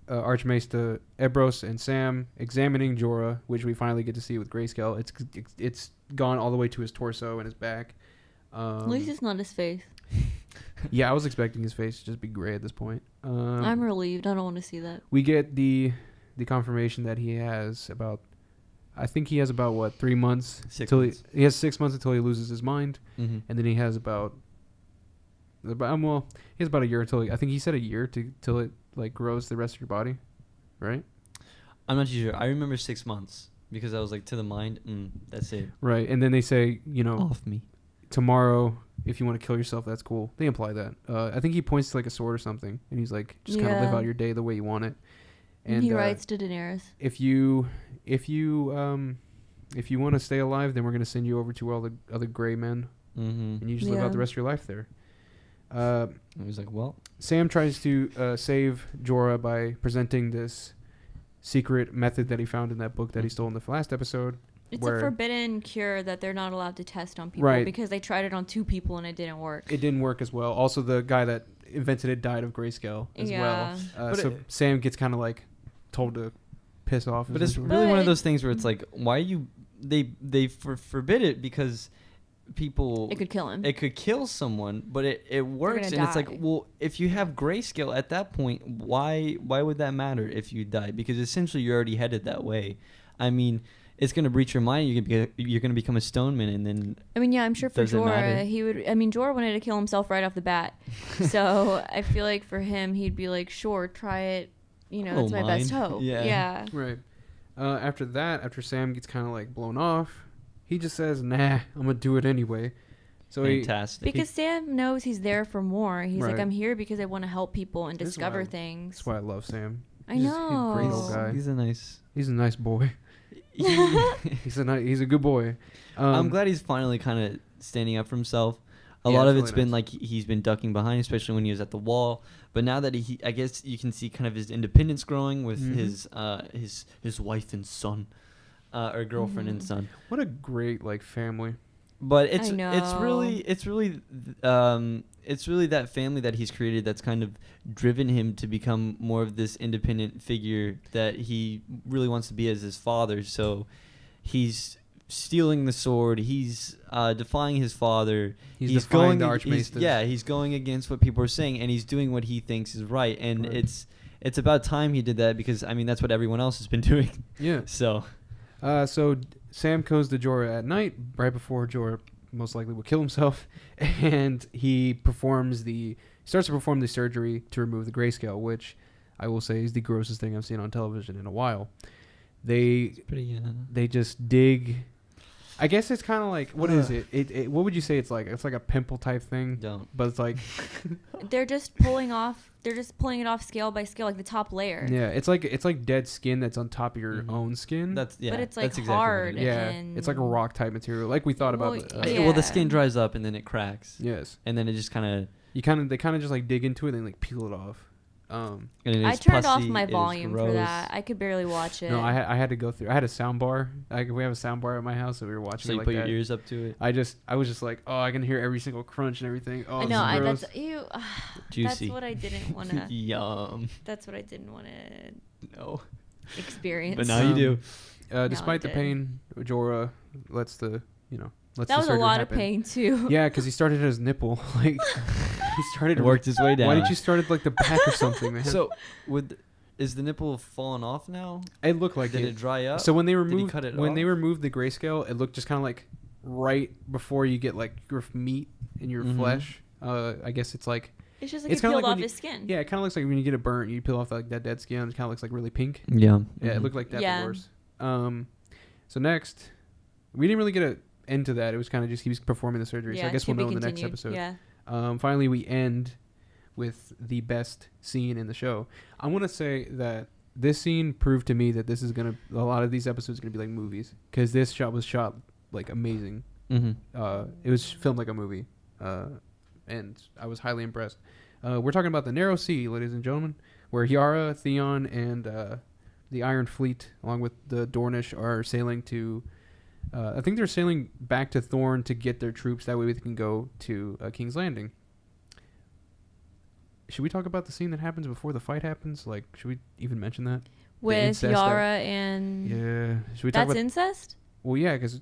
Archmaester Ebros and Sam examining Jorah, which we finally get to see with grayscale. It's gone all the way to his torso and his back. At least it's not his face. Yeah, I was expecting his face to just be gray at this point. I'm relieved. I don't want to see that. We get the confirmation that he has about. I think he has about what 3 months 6 until months. he has 6 months until he loses his mind, Mm-hmm. and then he has about he has about a year until I think he said a year till it like grows the rest of your body, right? I'm not too sure. I remember 6 months because I was like to the mind. That's it. Right, and then they say Off me. tomorrow if you want to kill yourself, that's cool. They imply that. I think he points to like a sword or something, and he's like, just kind of live Yeah. out your day the way you want it. And he writes to Daenerys. if you want to stay alive, then we're gonna send you over to all the other gray men, Mm-hmm. and you just live out Yeah. the rest of your life there. I was like, well, Sam tries to save Jorah by presenting this secret method that he found in that book that he stole in the last episode. It's where a forbidden cure that they're not allowed to test on people Right. because they tried it on 2 people and it didn't work. It didn't work as well. Also, the guy that invented it died of grayscale as Yeah. well. But So it- Sam gets kind of like told to piss off. but it's essentially. really one of But- those things where it's like, why you they forbid it because people It could kill him. it could kill someone, but it works, and gonna it's like, die. well, if you have grayscale at that point, why would that matter if you die? Because essentially you're already headed that way. I mean, it's gonna breach your mind. You're gonna become a stoneman, and then I mean, yeah, I'm sure for Does it matter? Jorah, he would. I mean, Jorah wanted to kill himself right off the bat, so I feel like for him, he'd be like, "Sure, try it. That's my best mind. hope." Yeah. Yeah. Right. After Sam gets kind of like blown off, he just says, "Nah, I'm gonna do it anyway." So fantastic. Because Sam knows he's there for more. He's like, Right. I'm here because I want to help people and This is discover why- things. that's why I love Sam. I He's a great know. old guy. He's a nice. He's a nice boy. He's a good boy. I'm glad he's finally kind of standing up for himself. A Yeah, lot of it's it's really been like he's been ducking behind, especially when he was at the wall. But now that I guess you can see kind of his independence growing with Mhm. his wife and son, or girlfriend and Mhm. son. What a great like family. But I it's really that family that he's created that's kind of driven him to become more of this independent figure that he really wants to be as his father. So he's stealing the sword. He's defying his father. He's defying the he's- Archmaesters. he's going against what people are saying, and he's doing what he thinks is right. And Right. it's about time he did that because I mean that's what everyone else has been doing. Yeah. So So Sam goes to Jorah at night, right before Jorah most likely will kill himself, and he starts to perform the surgery to remove the grayscale, which I will say is the grossest thing I've seen on television in a while. They pretty. just dig. I guess it's kind of like, what is it? It? What would you say it's like? It's like a pimple type thing, Don't. but it's like, They're just pulling it off scale by scale, like the top layer. yeah, it's like dead skin that's on top of your Mhm. own skin. But it's like that's exactly what it hard. is. yeah, and- it's like a rock type material, like we thought about. Well, Well, the Yeah. skin dries up and then it cracks, Yes, and then it just kind of. they kind of just like dig into it and like peel it off. I turned off my volume for that. I could barely watch it. No, I had to go through. I had a sound bar. We have a sound bar at my house, so we were watching. So it you like put that. your ears up to it. I was just like, oh, I can hear every single crunch and everything. Oh, I this know. is gross. That's ew. Juicy. That's what I didn't want to. Yum. That's what I didn't want to No. experience. But now you do. Despite the did. pain, Jorah lets the That was a surgery lot of happen. pain too. Yeah, because he started at his nipple. Like he started Worked his way down. Why didn't you start at like the back or something, man? So is the nipple falling off now? it looked like Did it dry up? So when they he removed cut it when they off? removed the grayscale, it looked just kind of like right before you get like your meat in your Mhm. flesh. I guess it's like It's just like It's he kinda peeled like off when his skin. yeah, it kind of looks like when you get a burnt, you peel off like that dead skin. It kind of looks like really pink. Yeah. Yeah, it Mhm. looked like that, Yeah. but worse. So next, we didn't really get an end to that. It was kind of just he was performing the surgery. So I guess to we'll be know in the next continued. episode. Yeah. Finally, we end with the best scene in the show. I want to say that this scene proved to me that this is a lot of these episodes are gonna be like movies, because this shot was shot like amazing. Mhm. It was filmed like a movie, and I was highly impressed. We're talking about the Narrow Sea, ladies and gentlemen, where Yara, Theon, and the Iron Fleet, along with the Dornish, are sailing to. I think they're sailing back to Thorn to get their troops. That way they can go to King's Landing. Should we talk about the scene that happens before the fight happens? Like, should we even mention that? With incest Yara and Yeah. Should we talk that's about? incest. Well, yeah, because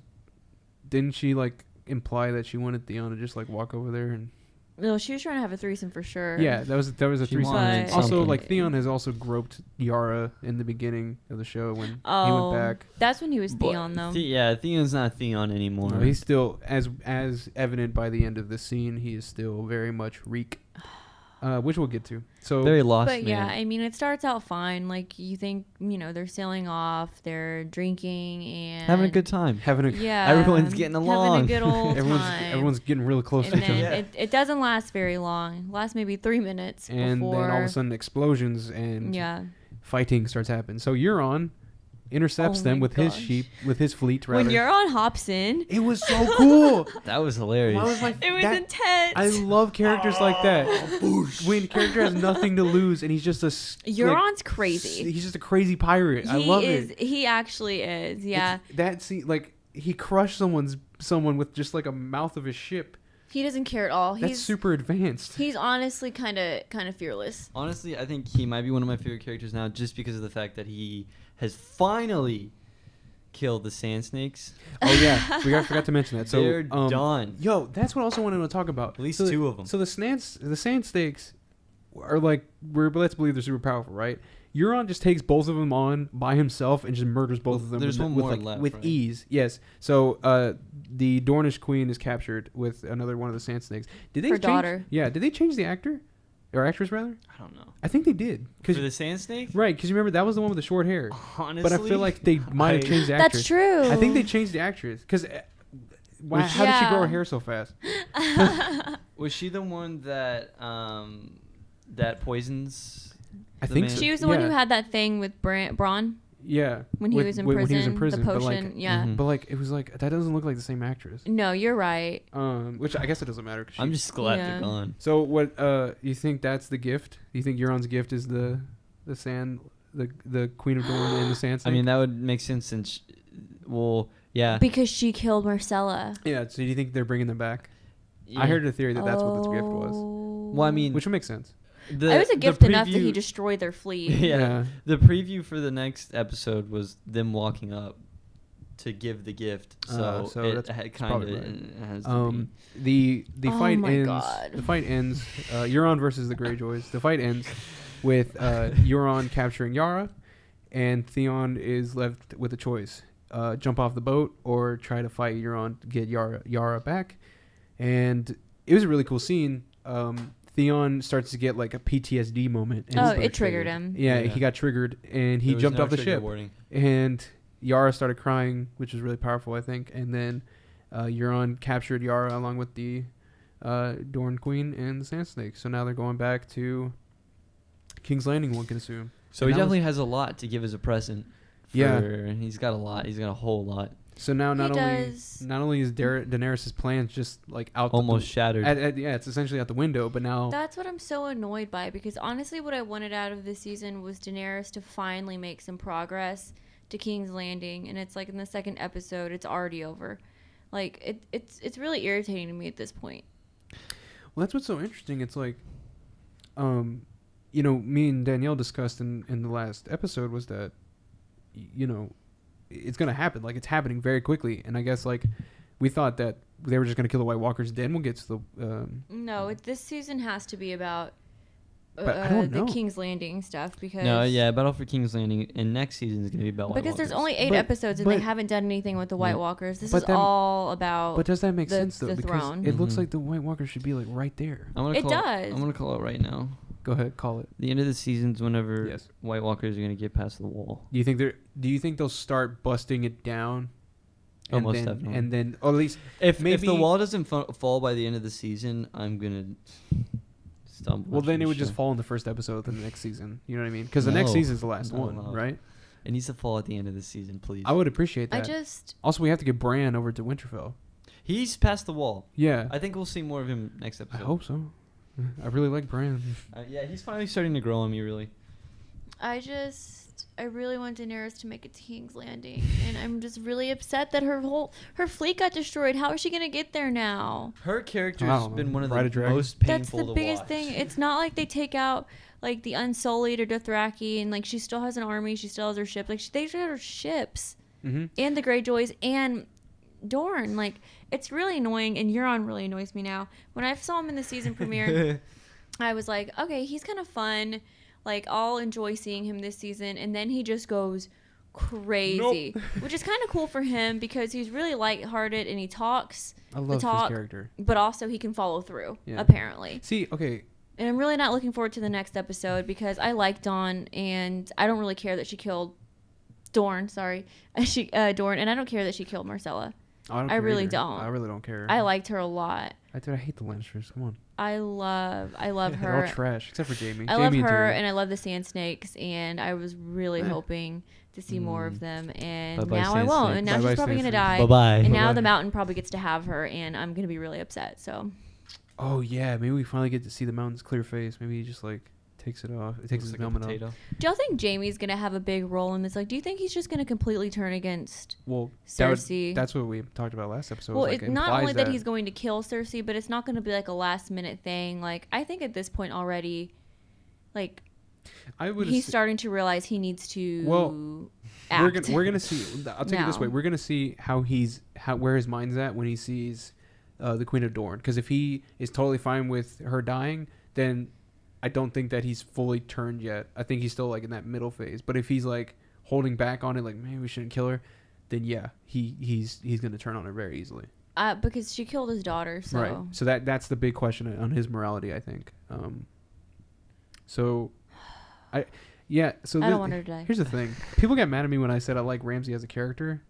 didn't she like imply that she wanted Theon to just like walk over there and? No, she was trying to have a threesome for sure. Yeah, that was a She threesome. wanted Also, something. like Theon has also groped Yara in the beginning of the show when he Oh, went back. that's when he was But Theon though. Yeah, Theon's not Theon anymore. No, he's still as evident by the end of the scene. He is still very much Reek, which we'll get to. So very lost But yeah, man. I mean, it starts out fine. Like you think, they're sailing off, they're drinking and Having a good time. having a Yeah, Everyone's getting having along. a good old everyone's time. everyone's getting really close and to each other. then it doesn't last very long. It lasts maybe 3 minutes And before. then all of a sudden explosions and yeah. fighting starts happening. So Euron intercepts Oh them my with his gosh. fleet rather. When Euron hops in, It was so cool. That was hilarious. That was like it was that, intense. I love characters like that. When a character has nothing to lose and he's just Euron's crazy. He's just a crazy pirate. I love it. He actually is. Yeah. That scene, like he crushed someone with just like a mouth of his ship. He doesn't care at all. That's super advanced. He's honestly kind of fearless. Honestly, I think he might be one of my favorite characters now, just because of the fact that he has finally killed the sand snakes. Oh yeah, forgot to mention that. So They're done. Yo, that's what I also wanted to talk about. At least So two of them. So the sand snakes are like let's believe they're super powerful, right? Euron just takes both of them on by himself and just murders both of them. There's one more left, with right? ease. Yes. So the Dornish queen is captured with another one of the sand snakes. Did they Her change? daughter. Yeah. Did they change the actor or actress rather? I don't know. I think they did. For the sand snake? Right, because you remember that was the one with the short hair. Honestly, But I feel like they might have changed the actress. That's true. I think they changed the actress because. How did she grow her hair so fast? Was she the one that that poisons? I the think man? so. She was the one who Yeah. had that thing with Braun Yeah. when he was in when prison. he was in prison, The but potion. like, yeah. Mhm. but like it was like that doesn't look like the same actress. No, you're right. Which I guess it doesn't matter. I'm just glad Yeah. they're gone. So what? You think that's the gift? You think Euron's gift is the sand, the Queen of Dorne and the sand I snake? mean, that would make sense since, yeah. Because she killed Marcella. yeah. So do you think they're bringing them back? I heard a theory that that's what this gift was, Well, I mean, which would make sense. It was a gift enough that he destroyed their fleet. Yeah. The preview for the next episode was them walking up to give the gift. So that's it kind probably of right. has to be. The Oh fight my ends. God. The fight ends. Euron versus the Greyjoys. The fight ends with Euron capturing Yara, and Theon is left with a choice: jump off the boat or try to fight Euron to get Yara back. And it was a really cool scene. Theon starts to get like a PTSD moment. And Oh, he's- it triggered him. Yeah, Yeah. he got triggered and he There was jumped no off the trigger ship. warning. And Yara started crying, which was really powerful, I think. And then Euron captured Yara along with the Dorne Queen and the Sand Snake. So now they're going back to King's Landing, one can assume. So And he that was- definitely has a lot to give as a present. Yeah. He's got a lot. He's got a whole lot. So now not does. only is Daenerys' plans just like out Almost shattered. yeah, it's essentially out the window. But now That's what I'm so annoyed by, because honestly what I wanted out of this season was Daenerys to finally make some progress to King's Landing, and it's like in the second episode it's already over. Like it's really irritating to me at this point. Well, that's what's so interesting. It's like, me and Danielle discussed in the last episode was that, it's gonna happen. Like it's happening very quickly. And I guess like we thought that they were just gonna kill the White Walkers. Then we'll get to the. No, this season has to be about But I don't know. the King's Landing stuff because Battle for King's Landing, and next season is gonna be about White because there's Walkers. only 8 episodes and they haven't done anything with the White Walkers. This is all about. But does that make sense though? the Because throne. it looks like the White Walkers should be like right there. It does. I'm gonna call it right now. Go ahead, call it. The end of the season's whenever Yes. White Walkers are gonna get past the wall. Do you think they'll start busting it down? Oh, most then, definitely. And then, or at least If maybe the wall doesn't fall by the end of the season, I'm gonna stumble. well, then it would just fall in the first episode of the next season. You know what I mean? Because the next No. season's the last No, one, no. right? It needs to fall at the end of the season, please. I would appreciate that. Also, we have to get Bran over to Winterfell. He's past the wall. Yeah, I think we'll see more of him next I episode. hope so. I really like Bran. Yeah, he's finally starting to grow on me, really. I really want Daenerys to make it to King's Landing, and I'm just really upset that her fleet got destroyed. How is she gonna get there now? Her character's Wow, been one of ride a the dragon. most That's painful the to biggest watch. thing. It's not like they take out like the Unsullied or Dothraki, and like she still has an army. She still has her ship. Like they got her ships Mm-hmm. and the Greyjoys and Dorne. Like it's really annoying, and Euron really annoys me now. When I saw him in the season premiere, I was like, okay, he's kind of fun. Like I'll enjoy seeing him this season, and then he just goes crazy, which is kind of cool for him because he's really lighthearted and he talks. I love his character, but also he can follow through. Yeah. Apparently. See, okay, And I'm really not looking forward to the next episode because I like Dawn and I don't really care that she killed Dorne. Sorry, Dorne, and I don't care that she killed Marcella. I really either. don't. I really don't care. I liked her a lot. I hate the Lannisters. Come on. I love They're all her. trash except for Jamie. I love Jamie and her, Tyrion. and I love the Sand Snakes, and I was really hoping to see more of them, and Bye-bye, now I Sand won't. Snakes. And now Bye-bye, she's probably Sand gonna Snakes. die. Bye-bye. And now Bye-bye. the Mountain probably gets to have her, and I'm gonna be really upset. So Oh yeah, maybe we finally get to see the Mountain's clear face. Maybe he just like takes it off. It takes his Looks like a helmet off. potato. do y'all think Jamie's gonna have a big role in this? Like, do you think he's just gonna completely turn against Well, Cersei? that's what we talked about last episode. Well, like, it's not implies only that he's going to kill Cersei, but it's not going to be like a last minute thing. Like, I think at this point already, like, he's starting to realize he needs to act. We're gonna see. I'll take it this now. way. We're gonna see where his mind's at when he sees the Queen of Dorne. Because if he is totally fine with her dying, then I don't think that he's fully turned yet. I think he's still like in that middle phase. But if he's like holding back on it, like maybe we shouldn't kill her, then yeah, he's gonna turn on her very easily. Because she killed his daughter, so Right. So that's the big question on his morality, I think. So I don't want her to die. Here's the thing. People got mad at me when I said I like Ramsay as a character.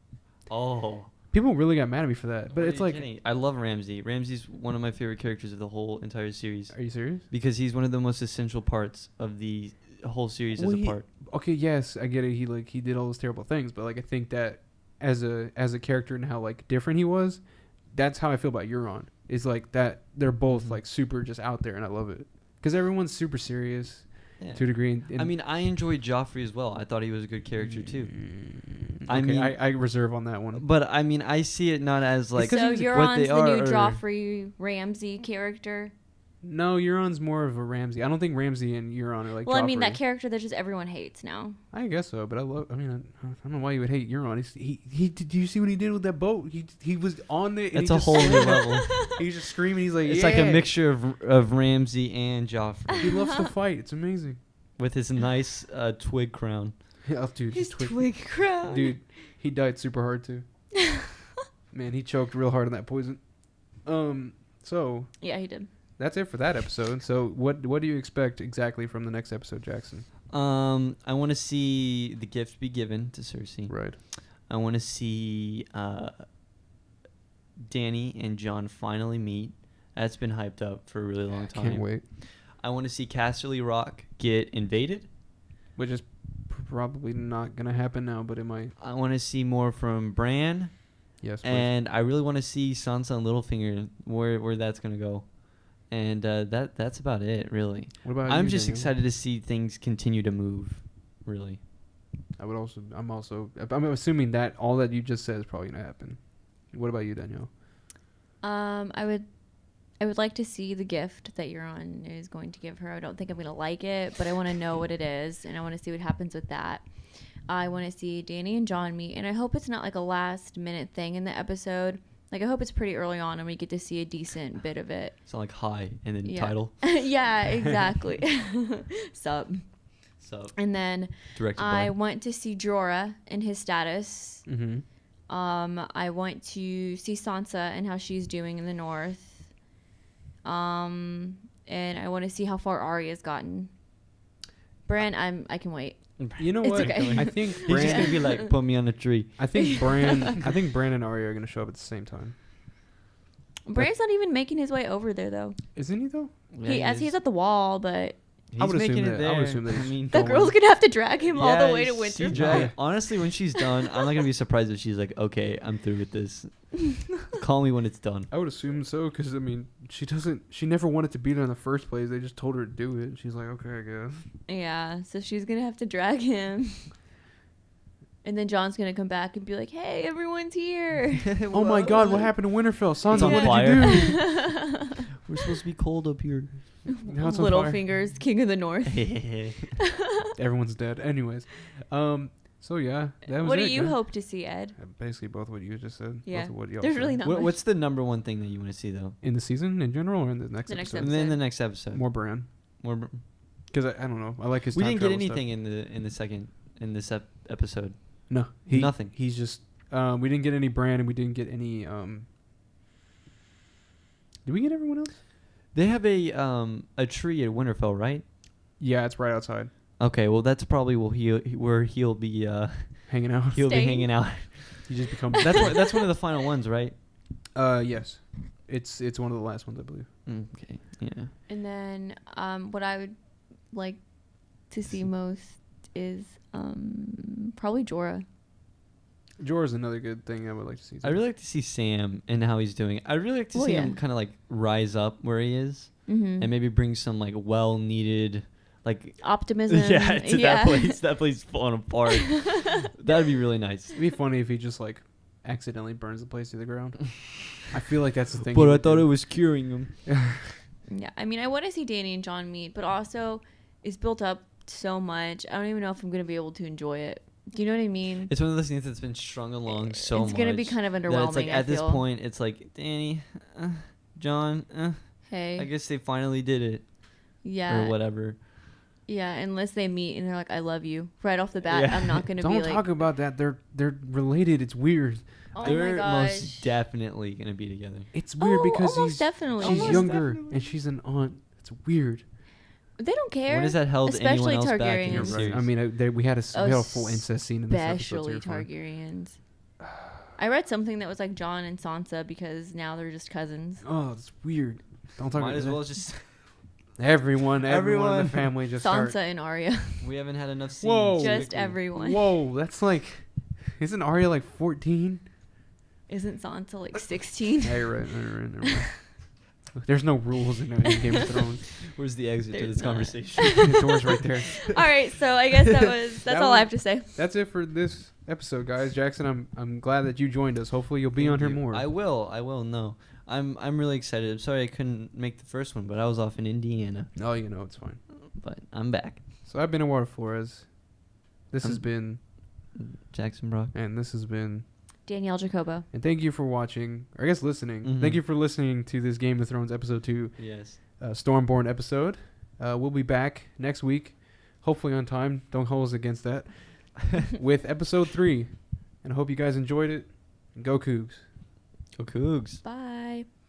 Oh. People really got mad at me for that. But What it's are you like, kidding? I love Ramsay. Ramsay's one of my favorite characters of the whole entire series are you serious? because he's one of the most essential parts of the whole series as a part. Okay, yes, I get it. He did all those terrible things, but like I think that as a character and how like different he was, that's how I feel about Euron. Is like that they're both like super just out there, and I love it because everyone's super serious Yeah. to a degree. And I mean, I enjoyed Joffrey as well. I thought he was a good character too. I okay, mean, I reserve on that one. But I mean, I see it not as like so what Euron's they the are. new or- Joffrey Ramsay character. No, Euron's more of a Ramsay. I don't think Ramsay and Euron are like. Well, I mean Joffrey. that character that just everyone hates now. I guess so, but I don't know why you would hate Euron. He did you see what he did with that boat? He was on it. That's a whole new level. He's just screaming. He's like, It's yeah. like a mixture of Ramsay and Joffrey He loves to fight. It's amazing. with his nice twig crown. Yeah, dude, His twig crown. Dude, he died super hard too. Man, he choked real hard on that poison. So Yeah, he did. that's it for that episode. So what do you expect exactly from the next episode, Jackson? I want to see the gift be given to Cersei. Right. I want to see Dany and Jon finally meet. That's been hyped up for a really long time. Can't wait. I want to see Casterly Rock get invaded. Which is probably not gonna happen now, but it might. I want to see more from Bran. Yes. please. And I really want to see Sansa and Littlefinger, where that's going to go. And that's about it, really. What about I'm you, just Daniel? excited to see things continue to move, really. I'm assuming that all that you just said is probably gonna happen. What about you, Danielle? I would like to see the gift that Euron is going to give her. I don't think I'm going to like it, but I want to know what it is, and I want to see what happens with that. I want to see Danny and John meet, and I hope it's not like a last minute thing in the episode. Like, I hope it's pretty early on and we get to see a decent bit of it. It's not like hi and then Yeah. title. Yeah, exactly. Sup. So And then directed I by. want to see Jorah and his status. Mm-hmm. I want to see Sansa and how she's doing in the north. And I want to see how far Arya's gotten. Bran, I can wait. You know It's what? okay. I think He's just gonna Bran. be like, put me on a tree. I think Bran and Arya are gonna show up at the same time. Bran's not even making his way over there though. Isn't he though? He's at the wall, but He's I would assume making it that- there. I would assume that he's mean, the Don't girl's worry. gonna have to drag him all the way to she Winterfell. drag- Honestly, when she's done, I'm not gonna be surprised if she's like, okay, I'm through with this. Call me when it's done. I would assume so, because I mean, she never wanted to beat it in the first place. They just told her to do it. She's like, okay, I guess. Yeah, so she's gonna have to drag him. And then John's gonna come back and be like, "Hey, everyone's here." Oh my God, what happened to Winterfell? Sansa, on what fire. did you do? We're supposed to be cold up here. Now it's on Little fire. fingers, King of the North. Everyone's dead. Anyways, so yeah, that was What do it, you guys. hope to see, Ed? Basically, both what you just said. Yeah. Both of what y'all There's said. really not much. What's the number one thing that you want to see though? In the season in general, or in the next The next episode? And then the next episode. More Bran, More. because I don't know. I like his. We time didn't get travel anything in the second in this episode. Stuff. No, Nothing. He's just. We didn't get any Bran, and we didn't get any. Did we get everyone else? They have a tree at Winterfell, right? Yeah, it's right outside, Okay, well that's probably where he'll be hanging out. he'll be Staying. hanging out. He just becomes. That's one of the final ones, right? Yes, it's one of the last ones, I believe. Okay, yeah. And then what I would like to see most is probably Jorah. Jorah's another good thing I would like to see. I really like to see Sam and how he's doing. I really like to see him kind of like rise up where he is Mm-hmm. and maybe bring some like well-needed like Optimism. yeah to that place. That place is falling apart. That'd be really nice. It'd be funny if he just like accidentally burns the place to the ground. I feel like that's the thing. But I thought it was curing him. Yeah, I mean, I want to see Danny and John meet, but also it's built up so much. I don't even know if I'm going to be able to enjoy it. Do you know what I mean? It's one of those things that's been strung along so much. It's going to be kind of that underwhelming. it's like I at this feel. point, it's like Danny, John, Hey. I guess they finally did it Yeah. or whatever. Yeah, unless they meet and they're like, "I love you" right off the bat. Yeah. I'm not going to be Don't like, talk about that. They're related. It's weird. "Oh They're my gosh." most definitely gonna be together. It's weird because almost definitely. she's Almost younger definitely. and she's an aunt. It's weird. They don't care. When has that held anyone Especially else back in Targaryens. the Right. series? I mean, we had a full incest scene in this episode. So Especially you're fine. Targaryens. I read something that was like Jon and Sansa because now they're just cousins. Oh, it's weird. Don't talk Might about as that. well just. Everyone in Everyone. the family just Sansa start. and Arya. We haven't had enough scenes. Whoa. Just quickly. everyone. Whoa, that's like, isn't Arya like 14? Isn't Sansa like 16? Yeah, you're right. Never mind. There's no rules in Game of Thrones. Where's the exit to There's this not. conversation? The door's right there. All right, so I guess that's That all was- I have to say. That's it for this episode, guys. Jackson, I'm glad that you joined us. Hopefully, you'll be on here Thank you. more. I will. No, I'm really excited. I'm sorry I couldn't make the first one, but I was off in Indiana. Oh, it's fine. But I'm back. So I've been Eduardo Flores. This has I'm- been, Jackson Brock. and this has been, Danielle Jacobo. and thank you for watching, or I guess listening. Mhm. Thank you for listening to this Game of Thrones episode 2, Yes. Stormborn episode. We'll be back next week, hopefully on time. Don't hold us against that. With episode 3, and I hope you guys enjoyed it. And go Cougs. Go Cougs. Bye.